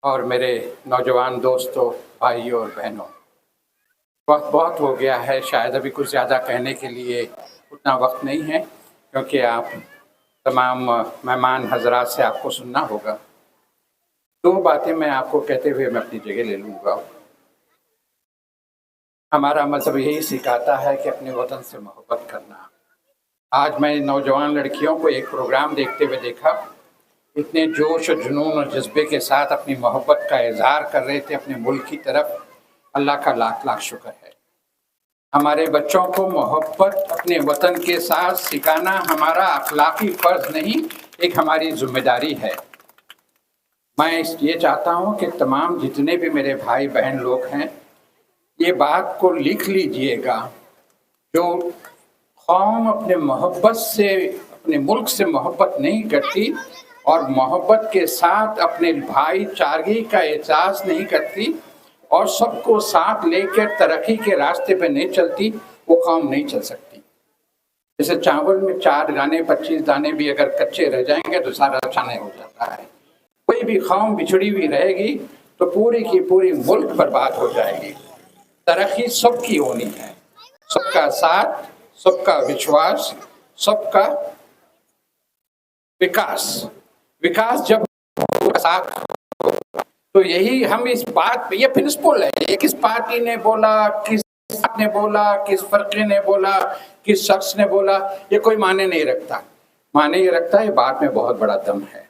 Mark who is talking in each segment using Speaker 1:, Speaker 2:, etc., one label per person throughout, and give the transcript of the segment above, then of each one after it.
Speaker 1: और मेरे नौजवान दोस्तों, भाइयों और बहनों, वक्त बहुत हो गया है। शायद अभी कुछ ज़्यादा कहने के लिए उतना वक्त नहीं है, क्योंकि आप तमाम मेहमान हजरात से आपको सुनना होगा। दो बातें मैं आपको कहते हुए मैं अपनी जगह ले लूँगा। हमारा मज़हब यही सिखाता है कि अपने वतन से मोहब्बत करना। आज मैं नौजवान लड़कियों को एक प्रोग्राम देखते हुए देखा, इतने जोश और जुनून और जज्बे के साथ अपनी मोहब्बत का इज़हार कर रहे थे अपने मुल्क की तरफ। अल्लाह का लाख लाख शुक्र है। हमारे बच्चों को मोहब्बत अपने वतन के साथ सिखाना हमारा अखलाकी फ़र्ज़ नहीं, एक हमारी ज़िम्मेदारी है। मैं ये चाहता हूँ कि तमाम जितने भी मेरे भाई बहन लोग हैं, ये बात को लिख लीजिएगा, जो कौम अपने मोहब्बत से, अपने मुल्क से मोहब्बत नहीं करती और मोहब्बत के साथ अपने भाईचारे का एहसास नहीं करती और सबको साथ लेकर तरक्की के रास्ते पे नहीं चलती, वो कौम नहीं चल सकती। जैसे चावल में 4 दाने 25 दाने भी अगर कच्चे रह जाएंगे तो सारा खाना हो जाता है। कोई भी कौम बिछड़ी हुई रहेगी तो पूरी की पूरी मुल्क बर्बाद हो जाएगी। तरक्की सबकी होनी है, सबका साथ, सबका विश्वास, सबका विकास। विकास जब साथ, तो यही हम इस बात पे, ये प्रिंसिपल है, ये किस पार्टी ने बोला, किस ने बोला, किस फर्के ने बोला, किस शख्स ने बोला, ये कोई माने नहीं रखता। माने ये रखता है बात में बहुत बड़ा दम है।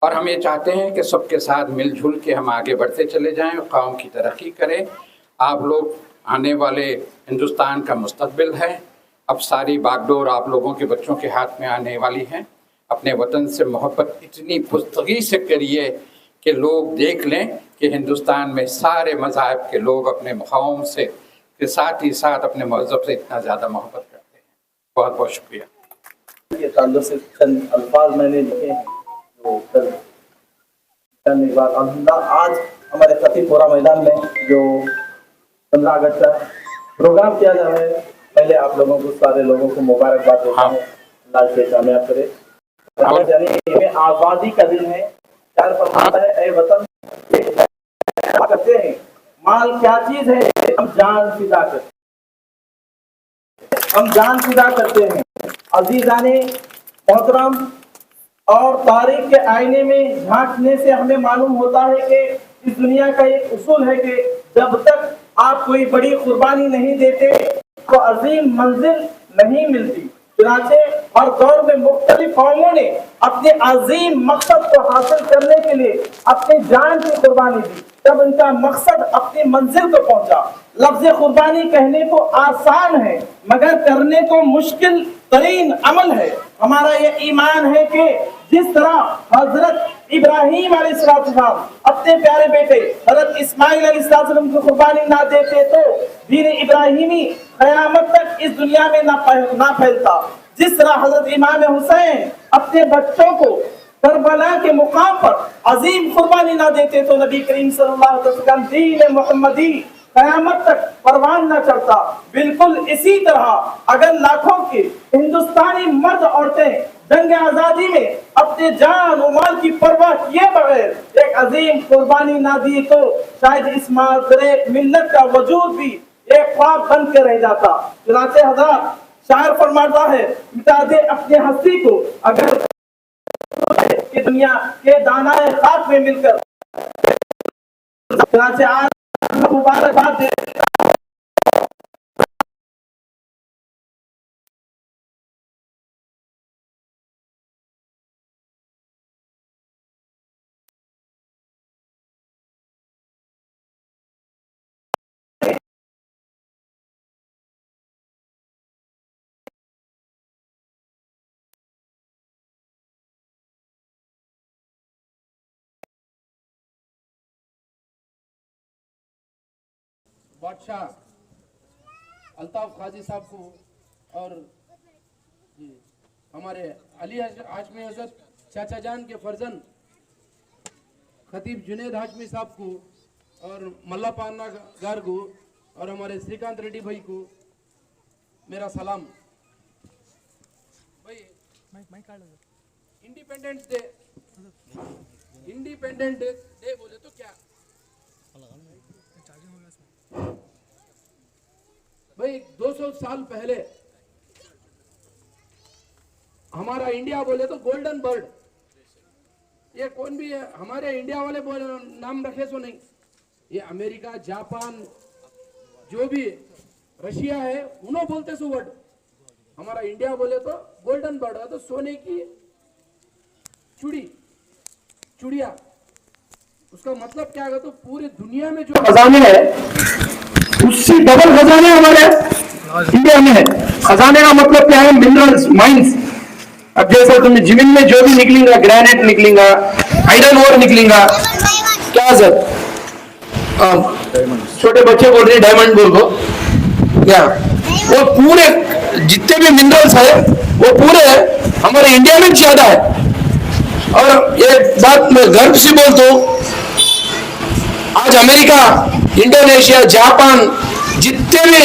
Speaker 1: और हम ये चाहते हैं कि सबके साथ मिलजुल के हम आगे बढ़ते चले जाएं और कौम की तरक्की करें। आप लोग आने वाले हिंदुस्तान का मुस्तकबिल है। अब सारी बागडोर आप लोगों के बच्चों के हाथ में आने वाली है। अपने वतन से मोहब्बत इतनी पुख्तगी से करिए कि लोग देख लें कि हिंदुस्तान में सारे मज़ाहब के लोग अपने कौम से के साथ ही साथ अपने मज़हब से इतना ज़्यादा मोहब्बत करते हैं। बहुत बहुत शुक्रिया।
Speaker 2: ये ताल्लुक से चंद अल्फाज मैंने लिखे हैं जो करने के बाद अल्हम्दुलिल्लाह आज हमारे खतीपुरा मैदान में जो 15 अगस्त का प्रोग्राम किया जा रहा है, पहले आप लोगों को, सारे लोगों को मुबारकबाद देता हूँ। अल्लाह से कामयाब करे। यानी आज़ादी का दिन है। प्यार फरमाता है, ऐ वतन करते हैं माल क्या चीज है, हम जान फिदा करते, हम जान फिदा करते हैं। अजीजाने मोहतरम, और तारीख के आईने में झांकने से हमें मालूम होता है कि इस दुनिया का एक उसूल है कि जब तक आप कोई बड़ी कुर्बानी नहीं देते तो अजीम मंजिल नहीं मिलती। चुनांचे हर दौर में मुख्तलिफ कौमों ने अपने अजीम मकसद को हासिल करने के लिए अपनी जान की कुर्बानी दी, तब उनका मकसद अपनी मंजिल को पहुंचा। लफ्ज़ कुर्बानी कहने को आसान है मगर करने को मुश्किल तरीन अमल है। हमारा ये ईमान है कि जिस तरह हजरत इब्राहीम अलैहिस्सलाम अपने प्यारे बेटे हजरत इस्माइल अलैहिस्सलाम को कुर्बानी ना देते तो दीन इब्राहिमी क़यामत तक इस दुनिया में ना फैलता। जिस तरह हजरत इमाम हुसैन अपने बच्चों को करबला के मुकाम पर अजीम कुर्बानी ना देते तो नबी करीम सल्लल्लाहु अलैहि वसल्लम दीन मोहम्मदी क़यामत तक परवान न चढ़ता। बिल्कुल इसी तरह अगर लाखों के हिंदुस्तानी मर्द औरतें जंग आजादी में अपने जान और माल की परवाह किए बगैर एक अजीम कुर्बानी ना दी तो शायद इस मादरे मिल्लत का वजूद भी एक ख्वाब बन के रह जाता। चुनांचे हज़रात, शायर फरमाता है, मिटा दे अपने हस्ती को अगर कि दुनिया के दानाए खाक में मिलकर। चुनांचे आज मुबारकबाद दे
Speaker 3: बादशाह अल्ताफ खाजी साहब को और जी हमारे अली हाशमी हजरत चाचा जान के फर्जन खतीब जुनेद हाशमी साहब को और मल्ला पान्ना गार को और हमारे श्रीकांत रेड्डी भाई को मेरा सलाम। भाई इंडिपेंडेंस डे बोले तो क्या भाई 200 साल पहले हमारा इंडिया बोले तो गोल्डन बर्ड, ये कौन भी हमारे इंडिया वाले नाम रखे सो नहीं, ये अमेरिका, जापान, जो भी रशिया है उन्होंने बोलते सो वर्ड। हमारा इंडिया बोले तो गोल्डन बर्ड, तो सोने की चुड़िया, उसका मतलब क्या है? तो पूरी दुनिया में जो खजाने हैं उससे डबल खजाने हमारे इंडिया में है। खजाने का मतलब क्या है? Minerals, mines. अब जैसे तुम्हें जमीन में जो भी निकलेगा, ग्रेनाइट निकलेगा, आयरन ओर निकलेगा, क्या सर छोटे बच्चे बोल रहे डायमंड बोल को, क्या वो पूरे जितने भी मिनरल्स है वो पूरे हमारे इंडिया में ज्यादा है। और ये बात मैं गर्व से बोलता हूँ, आज अमेरिका, इंडोनेशिया, जापान जितने भी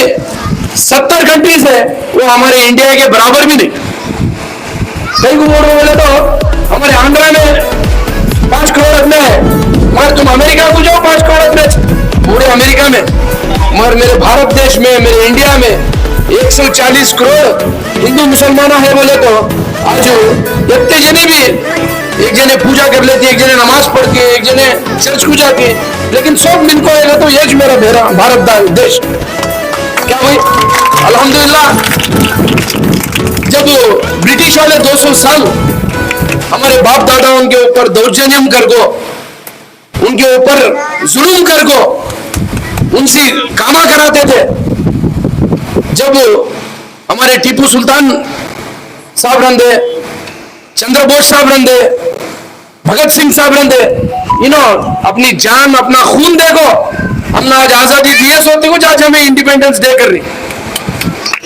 Speaker 3: 70 कंट्रीज है वो हमारे इंडिया के बराबर भी नहीं। कई को बोले तो हमारे आंध्रा में 5 करोड़ अपने है, मगर तुम अमेरिका को जाओ 5 करोड़ अपने पूरे अमेरिका में, मगर मेरे भारत देश में, मेरे इंडिया में 140 करोड़ हिंदू मुसलमान है बोले तो आज इतने जने भी, एक जने पूजा कर लेती, एक जने नमाज पढ़ के, एक जने चर्च को जाके, लेकिन सब मिलको आएगा तो ये मेरा भारत देश क्या भाई। अल्हम्दुलिल्लाह, जब ब्रिटिश वाले 200 साल हमारे बाप दादा उनके ऊपर दौर्जन्यम कर को, उनके ऊपर जुल्म कर को, उनसे कामा कराते थे, जब हमारे टीपू सुल्तान साहब रंदे, चंद्र बोस साहब रंदे, भगत सिंह साहब रंदे, अपनी जान, अपना खून देखो, हमने आज आजादी दिए सोते को, आज हमें इंडिपेंडेंस डे कर रही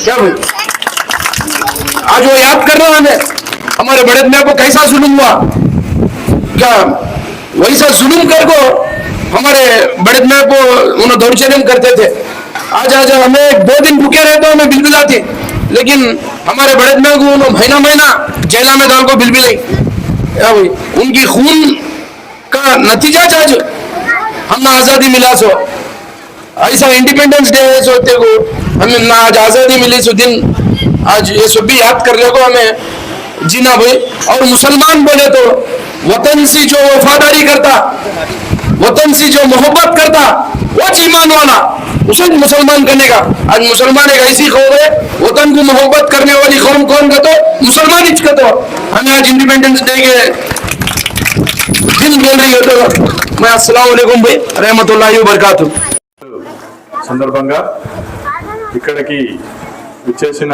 Speaker 3: क्या भाई। आज वो याद कर रहा हमें हमारे बड़े मियां को कैसा जुल्म हुआ, क्या वैसा जुल्म कर को हमारे बड़े मियां को उन्होंने दौर्जन्य करते थे। आज हमें 2 दिन भूखे रहे तो हमें बिल भी आती, लेकिन हमारे बड़े मियां को उन्होंने महीना जेला में डाल को बिल भी नहीं क्या भाई। उनकी खून का नतीजा आज हमने आजादी मिला सो, ऐसा इंडिपेंडेंस डे है सोते को हमें ना आज आजादी मिली सो दिन, आज ये सब भी याद कर को हमें जीना भाई। और मुसलमान बोले तो वतन से जो वफादारी करता, वतन से जो मोहब्बत करता, वो ईमान वाला, उसे मुसलमान करने का। आज मुसलमान एक ऐसी कौम है, वतन को मोहब्बत करने वाली कौम कौन का? तो मुसलमान ही का। तो हमें आज इंडिपेंडेंस डे के दिन बोल रही हो तो मैं अस्सलाम वालेकुम भाई रहमतुल्लाहि व बरकातुहू
Speaker 4: సందర్భంగా ఇక్కడికి విచ్చేసిన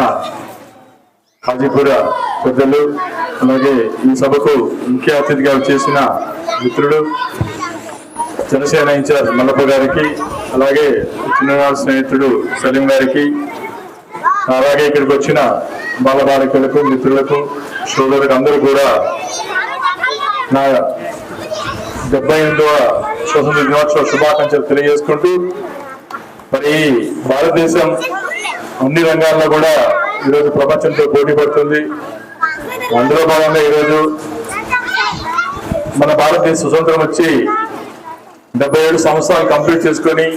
Speaker 4: హాజీపుర పెద్దలు, అలాగే ఈ సభకు ముఖ్య అతిథిగా వచ్చేసిన మిత్రుడు జనసేన ఇన్ఛార్జ్ మల్లప్ప గారికి, అలాగే చిన్ననాడు స్నేహితుడు సలీం గారికి, అలాగే ఇక్కడికి వచ్చిన బాలబాలికలకు, మిత్రులకు, సోదరులకు అందరూ కూడా నా 78వ స్వాతంత్ర దినోత్సవ శుభాకాంక్షలు తెలియజేసుకుంటూ, మరి భారతదేశం అన్ని రంగాల్లో కూడా ఈరోజు ప్రపంచంతో పోటీ పడుతుంది. అందులో భాగంగా ఈరోజు మన భారతదేశ స్వతంత్రం వచ్చి 77 సంవత్సరాలు కంప్లీట్ చేసుకొని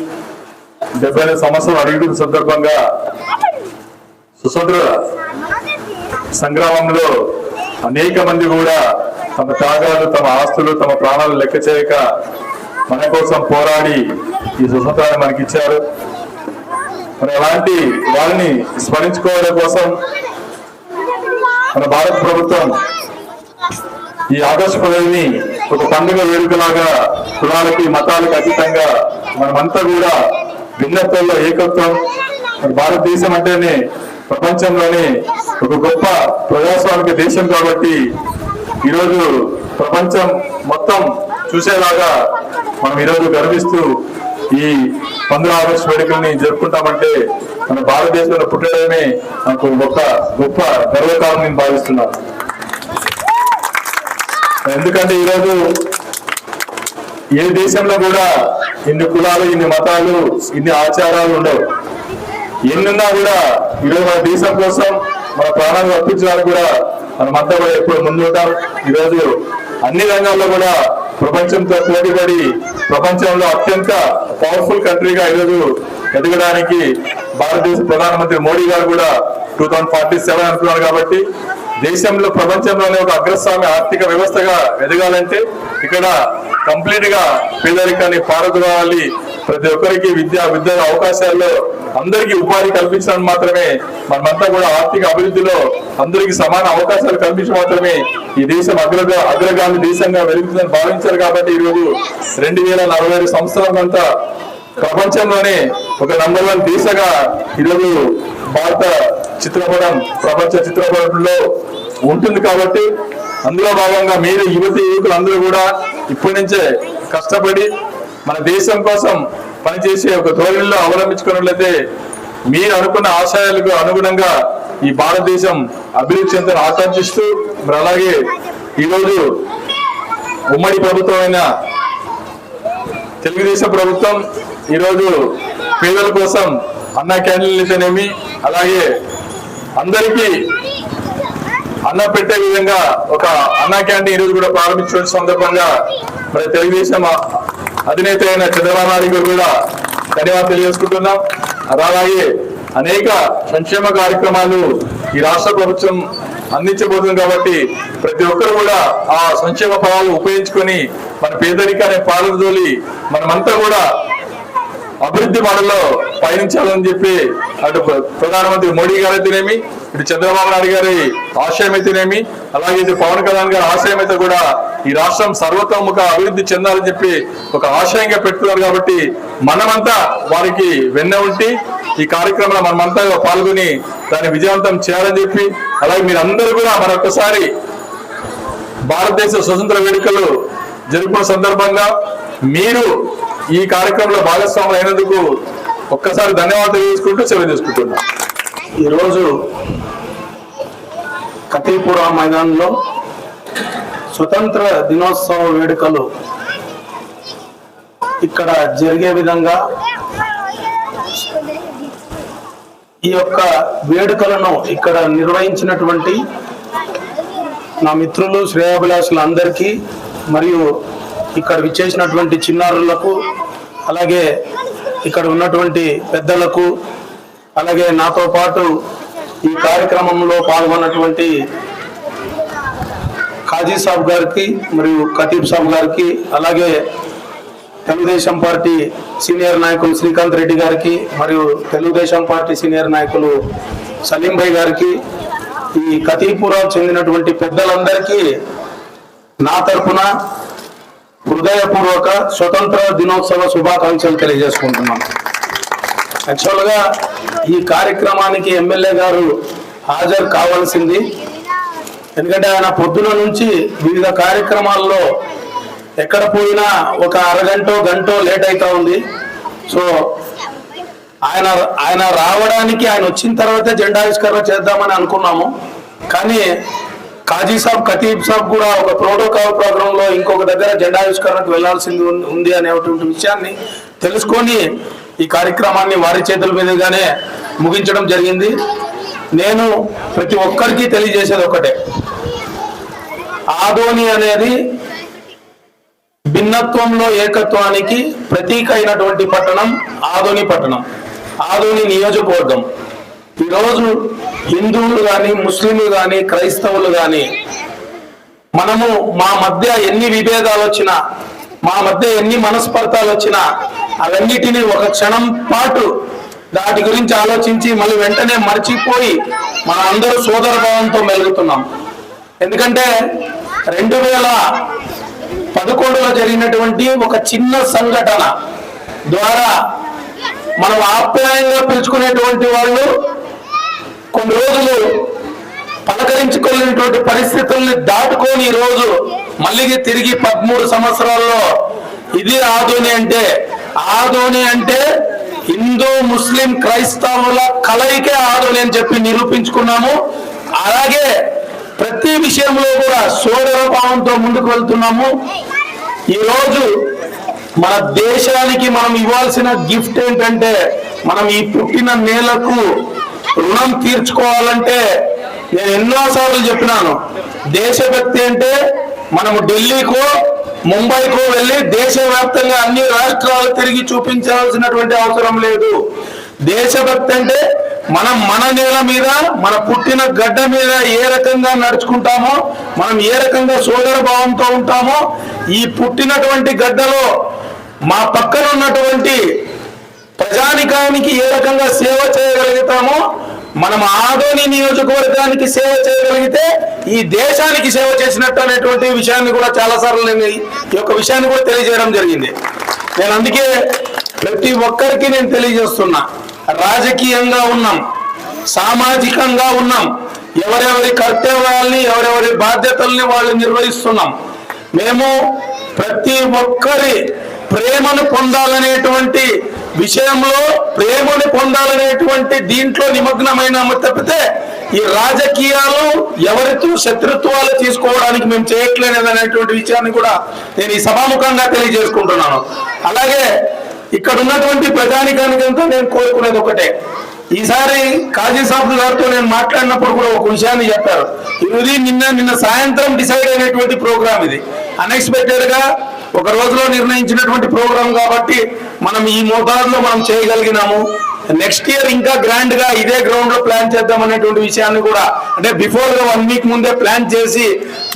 Speaker 4: 75 సంవత్సరాలు అడుగుతున్న సందర్భంగా స్వతంత్ర సంగ్రామంలో అనేక మంది కూడా తమ త్యాగాలు, తమ ఆస్తులు, తమ ప్రాణాలు లెక్క చేయక మన కోసం పోరాడి ఈ స్వతంత్రాన్ని మనకిచ్చారు. మరి అలాంటి వారిని స్మరించుకోవడం కోసం మన భారత ప్రభుత్వం ఈ ఆగస్టు 15ని ఒక పండుగ వేడుకలాగా కులాలకి, మతాలకు అతీతంగా మనమంతా కూడా భిన్నత్వంలో ఏకత్వం. మరి భారతదేశం అంటేనే ప్రపంచంలోనే ఒక గొప్ప ప్రజాస్వామిక దేశం కాబట్టి ఈరోజు ప్రపంచం మొత్తం చూసేలాగా మనం ఈరోజు గర్విస్తూ ఈ 15 ఆగస్టు వేడుకల్ని జరుపుకుంటామంటే మన భారతదేశంలో పుట్టడమే నాకు ఒక గొప్ప గర్వకారణం నేను భావిస్తున్నాను. ఎందుకంటే ఈరోజు ఏ దేశంలో కూడా ఇన్ని కులాలు, ఇన్ని మతాలు, ఇన్ని ఆచారాలు ఉండవు. ఎన్నున్నా కూడా ఈరోజు మన దేశం కోసం మన ప్రాణాలు అర్పించడానికి కూడా మనమంతా కూడా ఎప్పుడు ముందు ఉంటాం. ఈరోజు అన్ని రంగాల్లో కూడా ప్రపంచంతో పోటీపడి ప్రపంచంలో అత్యంత పవర్ఫుల్ కంట్రీగా ఈరోజు ఎదగడానికి భారతదేశ ప్రధానమంత్రి మోడీ గారు కూడా 2047 అనుకున్నారు. కాబట్టి దేశంలో ప్రపంచంలోనే ఒక అగ్రస్వామ్య ఆర్థిక వ్యవస్థగా ఎదగాలంటే ఇక్కడ కంప్లీట్ గా పేదరికాన్ని పారద్రోలాలి, ప్రతి ఒక్కరికి విద్య అవకాశాల్లో అందరికీ ఉపాధి కల్పించడం మాత్రమే మనమంతా కూడా ఆర్థిక అభివృద్ధిలో అందరికీ సమాన అవకాశాలు కల్పించడం మాత్రమే ఈ దేశం అగ్రగామి దేశంగా వెలుగుతుందని భావించారు. కాబట్టి ఈరోజు 2040 సంవత్సరాలంతా ప్రపంచంలోనే ఒక నంబర్ 1 దేశంగా ఈరోజు భారత చిత్రపటం ప్రపంచ చిత్రపటంలో ఉంటుంది. కాబట్టి అందులో భాగంగా మీరు యువకులు అందరూ కూడా ఇప్పటి నుంచే కష్టపడి మన దేశం కోసం పనిచేసే ఒక ధోరణిలో అవలంబించుకున్నట్లయితే మీరు అనుకున్న ఆశయాలకు అనుగుణంగా ఈ భారతదేశం అభివృద్ధి చెందని ఆకాంక్షిస్తూ మరి అలాగే ఈరోజు ఉమ్మడి ప్రభుత్వమైన తెలుగుదేశం ప్రభుత్వం ఈరోజు పేదల కోసం అన్న క్యాంటీన్లతోనేమి అలాగే అందరికీ అన్నం పెట్టే విధంగా ఒక అన్న క్యాంటీన్ ఈరోజు కూడా ప్రారంభించిన సందర్భంగా మరి తెలుగుదేశం అధినేత అయిన చంద్రబాబు నాయుడు గారు కూడా ధన్యవాదాలు తెలియజేసుకుంటున్నాం. అలాగే అనేక సంక్షేమ కార్యక్రమాలు ఈ రాష్ట్ర ప్రభుత్వం అందించబోతుంది. కాబట్టి ప్రతి ఒక్కరు కూడా ఆ సంక్షేమ ఫలాలు ఉపయోగించుకొని మన పేదరికాన్ని పారదోలి మనమంతా కూడా అభివృద్ధి బాటలో పయనించాలని చెప్పి అటు ప్రధానమంత్రి మోడీ గారు అయితేనేమి, ఇటు చంద్రబాబు నాయుడు గారి ఆశయం అయితేనేమి, అలాగే ఇటు పవన్ కళ్యాణ్ గారి ఆశయం అయితే కూడా ఈ రాష్ట్రం సర్వతోముఖ అభివృద్ధి చెందాలని చెప్పి ఒక ఆశయంగా పెట్టుకున్నారు. కాబట్టి మనమంతా వారికి వెన్న ఉంటి ఈ కార్యక్రమంలో మనమంతా పాల్గొని దాన్ని విజయవంతం చేయాలని చెప్పి, అలాగే మీరందరూ కూడా మరొకసారి భారతదేశ స్వతంత్ర వేడుకలు జరుపుకున్న సందర్భంగా మీరు ఈ కార్యక్రమంలో భాగస్వాములు అయినందుకు ఒక్కసారి ధన్యవాదాలు తెలియజేసుకుంటూ సెలవు తీసుకుంటున్నాం.
Speaker 5: ఈరోజు కతీపురా మైదానంలో స్వతంత్ర దినోత్సవ వేడుకలు ఇక్కడ జరిగే విధంగా ఈ యొక్క వేడుకలను ఇక్కడ నిర్వహించినటువంటి నా మిత్రులు శ్రేయాభిలాషులందరికీ మరియు ఇక్కడ విచ్చేసినటువంటి చిన్నారులకు అలాగే ఇక్కడ ఉన్నటువంటి పెద్దలకు అలాగే నాతో పాటు ఈ కార్యక్రమంలో పాల్గొన్నటువంటి ఖాజీ సాబ్ గారికి మరియు ఖతీబ్ సాబ్ గారికి అలాగే తెలుగుదేశం పార్టీ సీనియర్ నాయకులు శ్రీకాంత్ రెడ్డి గారికి మరియు తెలుగుదేశం పార్టీ సీనియర్ నాయకులు సలీం భాయ్ గారికి ఈ కతీపురం చెందినటువంటి పెద్దలందరికీ నా తరఫున హృదయపూర్వక స్వతంత్ర దినోత్సవ శుభాకాంక్షలు తెలియజేసుకుంటున్నాను. యాక్చువల్గా ఈ కార్యక్రమానికి ఎమ్మెల్యే గారు హాజరు కావాల్సింది, ఎందుకంటే ఆయన పొద్దున నుంచి వివిధ కార్యక్రమాల్లో ఎక్కడ పోయినా ఒక అరగంటో గంటో లేట్ అవుతా ఉంది. సో ఆయన రావడానికి ఆయన వచ్చిన తర్వాతే జెండావిష్కరణ చేద్దామని అనుకున్నాము. కానీ ఖాజీ సాబ్ ఖతీబ్ సాబ్ కూడా ఒక ప్రోటోకాల్ ప్రోగ్రామ్ లో ఇంకొక దగ్గర జెండావిష్కరణకు వెళ్లాల్సింది ఉంది అనేటువంటి విషయాన్ని తెలుసుకొని ఈ కార్యక్రమాన్ని వారి చేతుల మీదుగానే ముగించడం జరిగింది. నేను ప్రతి ఒక్కరికి తెలియజేసేది ఒకటే, ఆదోని అనేది భిన్నత్వంలో ఏకత్వానికి ప్రతీక అయినటువంటి పట్టణం ఆదోని పట్టణం, ఆదోని నియోజకవర్గం. ఈరోజు హిందువులు కానీ ముస్లింలు కానీ క్రైస్తవులు కానీ మనము మా మధ్య ఎన్ని విభేదాలు వచ్చినా మా మధ్య ఎన్ని మనస్పర్ధాలు వచ్చినా అవన్నిటినీ ఒక క్షణం పాటు దాటి గురించి ఆలోచించి మళ్ళీ వెంటనే మర్చిపోయి మన అందరూ సోదర భావంతో మెలుగుతున్నాం. ఎందుకంటే 2011లో జరిగినటువంటి ఒక చిన్న సంఘటన ద్వారా మనం ఆప్యాయంగా పిలుచుకునేటువంటి వాళ్ళు కొన్ని రోజులు పలకరించుకోలేనటువంటి పరిస్థితుల్ని దాటుకొని ఈ రోజు మళ్ళీ తిరిగి 13 సంవత్సరాల్లో ఇది ఆదోని అంటే హిందూ ముస్లిం క్రైస్తవుల కలయికే ఆదోని అని చెప్పి నిరూపించుకున్నాము. అలాగే ప్రతి విషయంలో కూడా సోదర భావంతో ముందుకు వెళ్తున్నాము. ఈరోజు మన దేశానికి మనం ఇవ్వాల్సిన గిఫ్ట్ ఏంటంటే, మనం ఈ పుట్టిన నేలకు రుణం తీర్చుకోవాలంటే నేను ఎన్నోసార్లు చెప్పినాను, దేశభక్తి అంటే మనము ఢిల్లీకో ముంబైకో వెళ్ళి దేశవ్యాప్తంగా అన్ని రాష్ట్రాలు తిరిగి చూపించాల్సినటువంటి అవసరం లేదు. దేశభక్తి అంటే మనం మన నేల మీద, మన పుట్టిన గడ్డ మీద ఏ రకంగా నడుచుకుంటామో, మనం ఏ రకంగా సోదర భావంతో ఉంటామో, ఈ పుట్టినటువంటి గడ్డలో మా పక్కన ఉన్నటువంటి ప్రజానికానికి ఏ రకంగా సేవ చేయగలుగుతామో, మనం ఆదోని నియోజకవర్గానికి సేవ చేయగలిగితే ఈ దేశానికి సేవ చేసినట్టు అనేటువంటి విషయాన్ని కూడా చాలాసార్లు నేను ఈ యొక్క విషయాన్ని కూడా తెలియజేయడం జరిగింది. నేను అందుకే ప్రతి ఒక్కరికి నేను తెలియజేస్తున్నా, రాజకీయంగా ఉన్నాం, సామాజికంగా ఉన్నాం, ఎవరెవరి కర్తవ్యాలని, ఎవరెవరి బాధ్యతల్ని వాళ్ళు నిర్వహిస్తున్నాం. మేము ప్రతి ఒక్కరి ప్రేమను పొందాలనేటువంటి విషయంలో, ప్రేమను పొందాలనేటువంటి దీంట్లో నిమగ్నమైన తప్పితే ఈ రాజకీయాలు ఎవరితో శత్రుత్వాలు తీసుకోవడానికి మేము చేయట్లేదు అనేటువంటి విషయాన్ని కూడా నేను ఈ సభాముఖంగా తెలియజేసుకుంటున్నాను. అలాగే ఇక్కడ ఉన్నటువంటి ప్రజానికానికంతా నేను కోరుకునేది ఒకటే, ఈసారి కాజీ సాబ్ గారితో నేను మాట్లాడినప్పుడు కూడా ఒక విషయాన్ని చెప్పారు. ఇది నిన్న సాయంత్రం డిసైడ్ అయినటువంటి ప్రోగ్రామ్, ఇది అన్ఎక్స్పెక్టెడ్ గా ఒక రోజులో నిర్ణయించినటువంటి ప్రోగ్రామ్ కాబట్టి మనం ఈ మోతాదులో మనం చేయగలిగినాము. నెక్స్ట్ ఇయర్ ఇంకా గ్రాండ్ గా ఇదే గ్రౌండ్ లో ప్లాన్ చేద్దాం అనేటువంటి విషయాన్ని కూడా, అంటే బిఫోర్ గా 1 వీక్ ముందే ప్లాన్ చేసి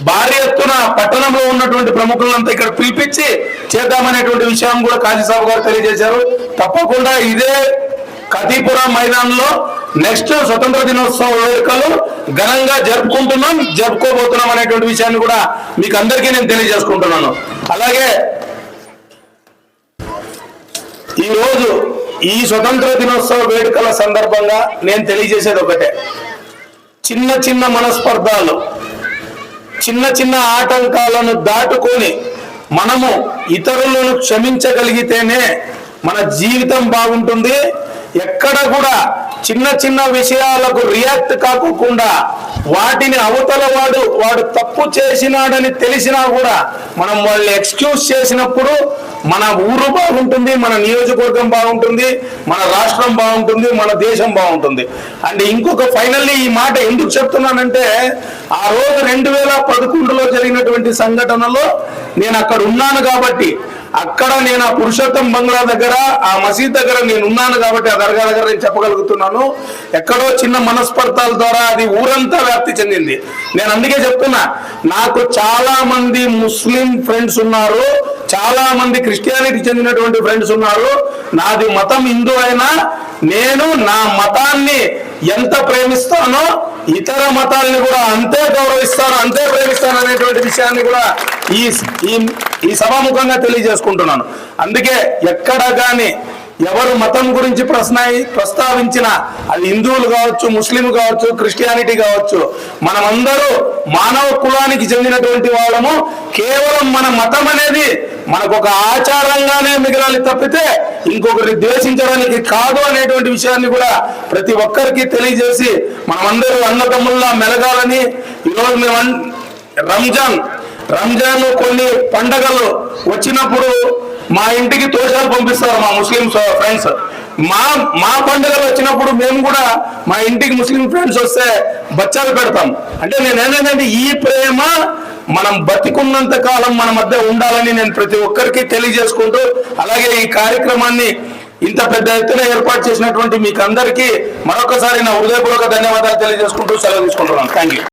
Speaker 5: భారీ ఎత్తున పట్టణంలో ఉన్నటువంటి ప్రముఖులంతా ఇక్కడ పిలిపించి చేద్దామనేటువంటి విషయం కూడా కాజీ సాబ్ గారు తెలియజేశారు. తప్పకుండా ఇదే ఖతీపురం మైదానంలో నెక్స్ట్ స్వతంత్ర దినోత్సవ వేడుకలు ఘనంగా జరుపుకోబోతున్నాం అనేటువంటి విషయాన్ని కూడా మీకు అందరికీ నేను తెలియజేసుకుంటున్నాను. అలాగే ఈరోజు ఈ స్వతంత్ర దినోత్సవ వేడుకల సందర్భంగా నేను తెలియజేసేది ఒకటే, చిన్న చిన్న మనస్పర్ధాలు, చిన్న చిన్న ఆటంకాలను దాటుకొని మనము ఇతరులను క్షమించగలిగితేనే మన జీవితం బాగుంటుంది. ఎక్కడ కూడా చిన్న చిన్న విషయాలకు రియాక్ట్ కాకుండా వాటిని అవతల వాడు తప్పు చేసినాడని తెలిసినా కూడా మనం వాళ్ళు ఎక్స్క్యూజ్ చేసినప్పుడు మన ఊరు బాగుంటుంది, మన నియోజకవర్గం బాగుంటుంది, మన రాష్ట్రం బాగుంటుంది, మన దేశం బాగుంటుంది. అండ్ ఇంకొక ఫైనల్లీ ఈ మాట ఎందుకు చెప్తున్నానంటే, ఆ రోజు 2011లో జరిగినటువంటి సంఘటనలో నేను అక్కడ ఉన్నాను కాబట్టి, అక్కడ నేను ఆ పురుషోత్తం బంగ్లా దగ్గర, ఆ మసీద్ దగ్గర నేను ఉన్నాను కాబట్టి ఆ దర్గా దగ్గర నేను చెప్పగలుగుతున్నాను. ఎక్కడో చిన్న మనస్పర్ధాల ద్వారా అది ఊరంతా వ్యాప్తి చెందింది. నేను అందుకే చెప్తున్నా, నాకు చాలా మంది ముస్లిం ఫ్రెండ్స్ ఉన్నారు, చాలా మంది క్రిస్టియానిటీ చెందినటువంటి ఫ్రెండ్స్ ఉన్నారు. నాది మతం హిందూ అయినా నేను నా మతాన్ని ఎంత ప్రేమిస్తానో ఇతర మతాలని కూడా అంతే గౌరవిస్తాను, అంతే ప్రేమిస్తాను అనేటువంటి విషయాన్ని కూడా ఈ సభాముఖంగా తెలియజేసుకుంటున్నాను. అందుకే ఎక్కడ కానీ ఎవరు మతం గురించి ప్రస్తావించిన, అది హిందువులు కావచ్చు, ముస్లిం కావచ్చు, క్రిస్టియానిటీ కావచ్చు, మనమందరూ మానవ కులానికి చెందినటువంటి వాళ్ళము. కేవలం మన మతం అనేది మనకు ఒక ఆచారంగానే మిగలాలి తప్పితే ఇంకొకరిని ద్వేషించడానికి కాదు అనేటువంటి విషయాన్ని కూడా ప్రతి ఒక్కరికి తెలియజేసి మనమందరూ అన్నదమ్ముల్లా మెలగాలని ఈరోజు మేము రంజాన్ కొన్ని పండగలు వచ్చినప్పుడు మా ఇంటికి తోషాలు పంపిస్తారు మా ముస్లిం ఫ్రెండ్స్. మా పండుగలు వచ్చినప్పుడు మేము కూడా మా ఇంటికి ముస్లిం ఫ్రెండ్స్ వస్తే బచ్చాలు పెడతాం. అంటే నేనేంటంటే ఈ ప్రేమ మనం బతికున్నంత కాలం మన మధ్య ఉండాలని నేను ప్రతి ఒక్కరికి తెలియజేసుకుంటూ, అలాగే ఈ కార్యక్రమాన్ని ఇంత పెద్ద ఎత్తున ఏర్పాటు చేసినటువంటి మీకు అందరికీ మరొకసారి నా హృదయపూర్వక ధన్యవాదాలు తెలియజేసుకుంటూ సెలవు తీసుకుంటున్నాను. Thank you.